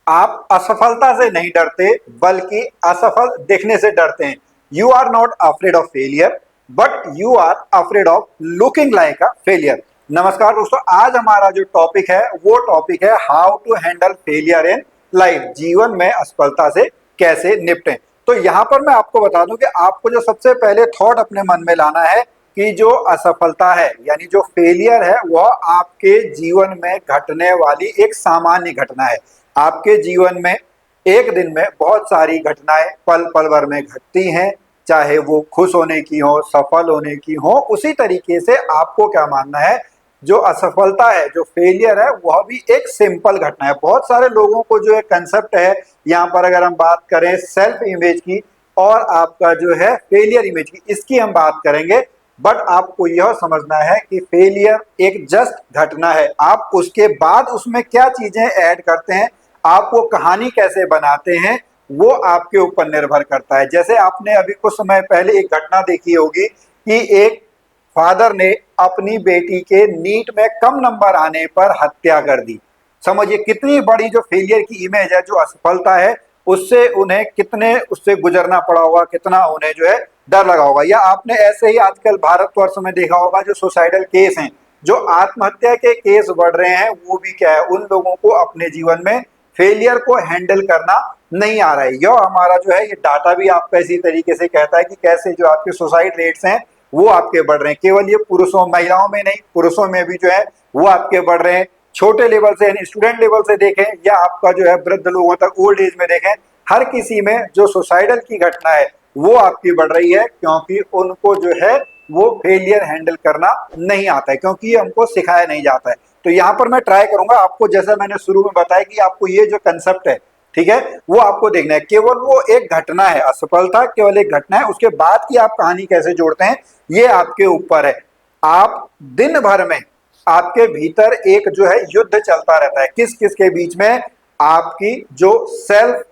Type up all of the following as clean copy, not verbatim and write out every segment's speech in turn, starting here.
आप असफलता से नहीं डरते बल्कि असफल दिखने से डरते हैं। You are not afraid of failure but you are afraid of looking like a failure. नमस्कार दोस्तों, आज हमारा जो टॉपिक है वो टॉपिक है how to handle failure in life. जीवन में असफलता से कैसे निपटें। तो यहाँ पर मैं आपको बता दूं कि आपको जो सबसे पहले थॉट अपने मन में लाना है कि जो असफलता है यानी जो फेलियर है वह आपके जीवन में घटने वाली एक सामान्य घटना है। आपके जीवन में एक दिन में बहुत सारी घटनाएं पल पल भर में घटती हैं, चाहे वो खुश होने की हो, सफल होने की हो। उसी तरीके से आपको क्या मानना है, जो असफलता है, जो फेलियर है, वह भी एक सिंपल घटना है। बहुत सारे लोगों को जो है कंसेप्ट है, यहाँ पर अगर हम बात करें सेल्फ इमेज की और आपका जो है फेलियर इमेज की, इसकी हम बात करेंगे। बट आपको यह समझना है कि फेलियर एक जस्ट घटना है। आप उसके बाद उसमें क्या चीजें ऐड करते हैं, आप वो कहानी कैसे बनाते हैं, वो आपके ऊपर निर्भर करता है। जैसे आपने अभी कुछ समय पहले एक घटना देखी होगी कि एक फादर ने अपनी बेटी के नीट में कम नंबर आने पर हत्या कर दी। समझिए कितनी बड़ी जो फेलियर की इमेज है, जो असफलता है, उससे उन्हें कितने उससे गुजरना पड़ा होगा, कितना उन्हें जो है डर लगा होगा। या आपने ऐसे ही आजकल भारतवर्ष में देखा होगा जो सुसाइडल केस हैं, जो आत्महत्या के केस बढ़ रहे हैं, वो भी क्या है, उन लोगों को अपने जीवन में फेलियर को हैंडल करना नहीं आ रहा है। यह हमारा जो है ये डाटा भी आपका इसी तरीके से कहता है कि कैसे जो आपके सुसाइड रेट्स हैं वो आपके बढ़ रहे हैं। केवल ये पुरुषों महिलाओं में नहीं, पुरुषों में भी जो है वो आपके बढ़ रहे हैं। छोटे लेवल से यानी स्टूडेंट लेवल से देखें या आपका जो है वृद्ध लोगों तक ओल्ड एज में देखें, हर किसी में जो सुसाइडल की घटना है वो आपकी बढ़ रही है, क्योंकि उनको जो है वो फेलियर हैंडल करना नहीं आता है, क्योंकि ये हमको सिखाया नहीं जाता है। तो यहाँ पर मैं ट्राई करूंगा आपको, जैसा मैंने शुरू में बताया कि आपको ये जो कंसेप्ट है, ठीक है, वो आपको देखना है। केवल वो एक घटना है, असफलता केवल एक घटना है, उसके बाद की आप कहानी कैसे जोड़ते हैं ये आपके ऊपर है। आप दिन भर में आपके भीतर एक जो है युद्ध चलता रहता है, किस किस के बीच में, आपकी जो सेल्फ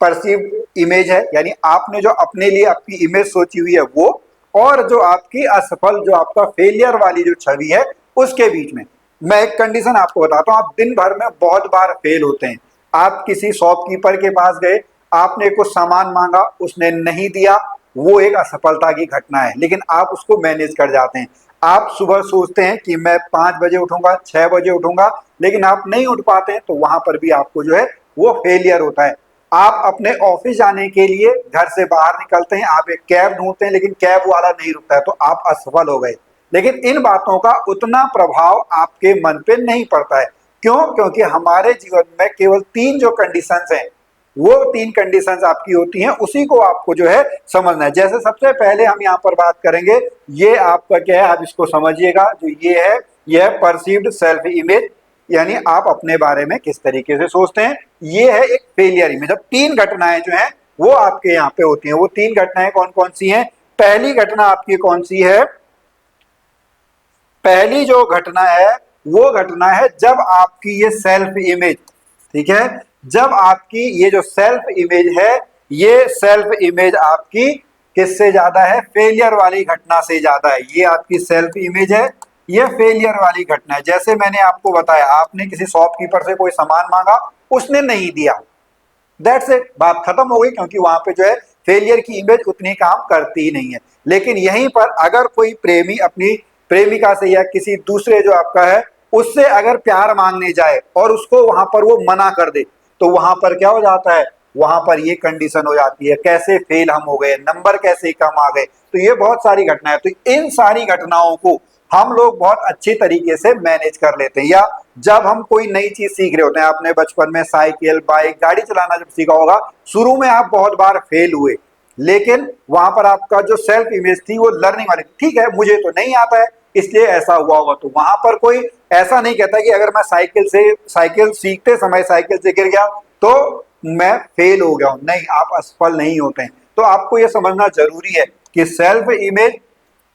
परसीव्ड इमेज है, यानी आपने जो अपने लिए आपकी इमेज सोची हुई है वो, और जो आपकी असफल, जो आपका फेलियर वाली जो छवि है, उसके बीच में। मैं एक कंडीशन आपको बताता हूं, आप दिन भर में बहुत बार फेल होते हैं। आप किसी शॉपकीपर के पास गए, आपने कुछ सामान मांगा, उसने नहीं दिया, वो एक असफलता की घटना है, लेकिन आप उसको मैनेज कर जाते हैं। आप सुबह सोचते हैं कि मैं 5 बजे उठूंगा, 6 बजे उठूंगा, लेकिन आप नहीं उठ पाते हैं, तो वहां पर भी आपको जो है वो फेलियर होता है। आप अपने ऑफिस जाने के लिए घर से बाहर निकलते हैं, आप एक कैब ढूंढते हैं, लेकिन कैब वाला नहीं रुकता है, तो आप असफल हो गए। लेकिन इन बातों का उतना प्रभाव आपके मन पे नहीं पड़ता है। क्यों? क्योंकि हमारे जीवन में केवल 3 जो कंडीशंस हैं, वो 3 कंडीशंस आपकी होती हैं, उसी को आपको जो है समझना है। जैसे सबसे पहले हम यहाँ पर बात करेंगे, ये आपका क्या है, आप इसको समझिएगा। जो ये है, ये है परसीव्ड सेल्फ इमेज, यानी आप अपने बारे में किस तरीके से सोचते हैं। ये है एक फेलियर इमेज। अब 3 घटनाएं जो हैं वो आपके यहाँ पे होती हैं। वो 3 घटनाएं कौन कौन सी हैं? पहली घटना आपकी कौन सी है? पहली जो घटना है वो घटना है जब आपकी ये सेल्फ इमेज, ठीक है, जब आपकी ये जो सेल्फ इमेज है, ये सेल्फ इमेज आपकी किससे ज्यादा है? फेलियर वाली घटना से ज्यादा है। ये आपकी सेल्फ इमेज है, ये फेलियर वाली घटना है। जैसे मैंने आपको बताया, आपने किसी शॉपकीपर से कोई सामान मांगा, उसने नहीं दिया, दैट्स इट, बात खत्म हो गई, क्योंकि वहां पे जो है फेलियर की इमेज उतनी काम करती ही नहीं है। लेकिन यहीं पर अगर कोई प्रेमी अपनी प्रेमिका से या किसी दूसरे जो आपका है उससे अगर प्यार मांगने जाए और उसको वहां पर वो मना कर दे, तो वहां पर क्या हो जाता है? वहां पर ये कंडीशन हो जाती है, कैसे फेल हम हो गए, नंबर कैसे कम आ गए। तो ये बहुत सारी घटनाएं, तो इन सारी घटनाओं को हम लोग बहुत अच्छी तरीके से मैनेज कर लेते हैं। या जब हम कोई नई चीज सीख रहे होते हैं, आपने बचपन में साइकिल, बाइक, गाड़ी चलाना जब सीखा होगा, शुरू में आप बहुत बार फेल हुए, लेकिन वहां पर आपका जो सेल्फ इमेज थी वो लर्निंग वाली, ठीक है मुझे तो नहीं आता है इसलिए ऐसा हुआ होगा। तो वहां पर कोई ऐसा नहीं कहता कि अगर मैं साइकिल सीखते समय साइकिल से गिर गया तो मैं फेल हो गया हूं। नहीं, आप असफल नहीं होते हैं। तो आपको यह समझना जरूरी है कि सेल्फ इमेज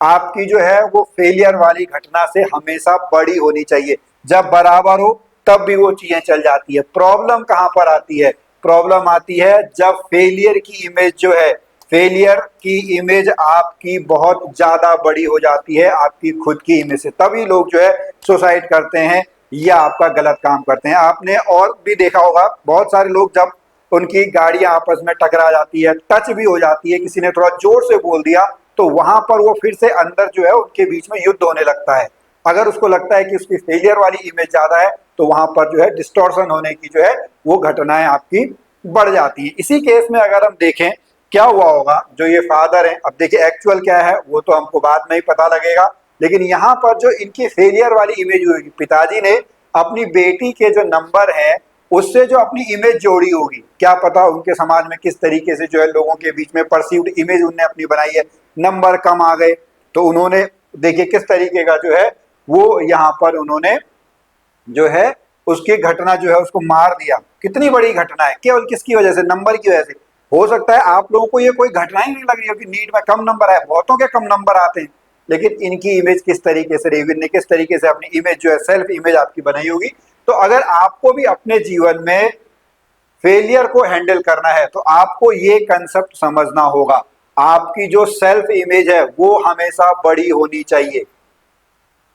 आपकी जो है वो फेलियर वाली घटना से हमेशा बड़ी होनी चाहिए। जब बराबर हो तब भी वो चीजें चल जाती है। प्रॉब्लम कहां पर आती है? प्रॉब्लम आती है जब फेलियर की इमेज जो है, फेलियर की इमेज आपकी बहुत ज्यादा बड़ी हो जाती है आपकी खुद की इमेज से। तभी लोग जो है सुसाइड करते हैं, या आपका गलत काम करते हैं। आपने और भी देखा होगा, बहुत सारे लोग जब उनकी गाड़ियां आपस में टकरा जाती है, टच भी हो जाती है, किसी ने थोड़ा जोर से बोल दिया, तो वहां पर वो फिर से अंदर जो है उनके बीच में युद्ध होने लगता है। अगर उसको लगता है कि उसकी फेलियर वाली इमेज ज्यादा है, तो वहां पर जो है डिस्टॉर्शन होने की जो है वो घटनाएं आपकी बढ़ जाती हैं। इसी केस में अगर हम देखें क्या हुआ होगा, जो ये फादर है, अब देखिए एक्चुअल क्या है वो तो हमको बाद में ही पता लगेगा, लेकिन यहाँ पर जो इनकी फेलियर वाली इमेज होगी, पिताजी ने अपनी बेटी के जो नंबर है उससे जो अपनी इमेज जोड़ी होगी, क्या पता उनके समाज में किस तरीके से जो है लोगों के बीच में परसीव्ड इमेज उन्होंने अपनी बनाई है। नंबर कम आ गए तो उन्होंने देखिए किस तरीके का जो है वो यहाँ पर उन्होंने जो है उसकी घटना जो है उसको मार दिया। कितनी बड़ी घटना है, केवल किसकी वजह से, नंबर की वजह से। हो सकता है आप लोगों को ये कोई घटना ही नहीं लग रही हो कि नीट में कम नंबर आए, बहुतों के कम नंबर आते हैं, लेकिन इनकी इमेज किस तरीके से रही, इनने किस तरीके से अपनी इमेज जो है सेल्फ इमेज आपकी बनाई होगी। तो अगर आपको भी अपने जीवन में फेलियर को हैंडल करना है तो आपको ये कंसेप्ट समझना होगा, आपकी जो सेल्फ इमेज है वो हमेशा बड़ी होनी चाहिए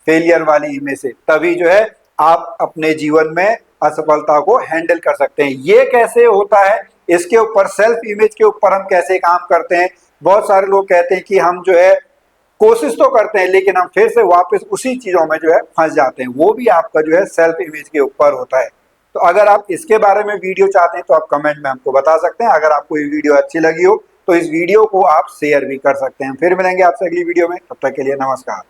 फेलियर वाली इमेज से, तभी जो है आप अपने जीवन में असफलता को हैंडल कर सकते हैं। ये कैसे होता है, इसके ऊपर सेल्फ इमेज के ऊपर हम कैसे काम करते हैं। बहुत सारे लोग कहते हैं कि हम जो है कोशिश तो करते हैं लेकिन हम फिर से वापस उसी चीजों में जो है फंस जाते हैं, वो भी आपका जो है सेल्फ इमेज के ऊपर होता है। तो अगर आप इसके बारे में वीडियो चाहते हैं तो आप कमेंट में हमको बता सकते हैं। अगर आपको ये वीडियो अच्छी लगी हो तो इस वीडियो को आप शेयर भी कर सकते हैं। फिर मिलेंगे आपसे अगली वीडियो में, तब तक के लिए नमस्कार।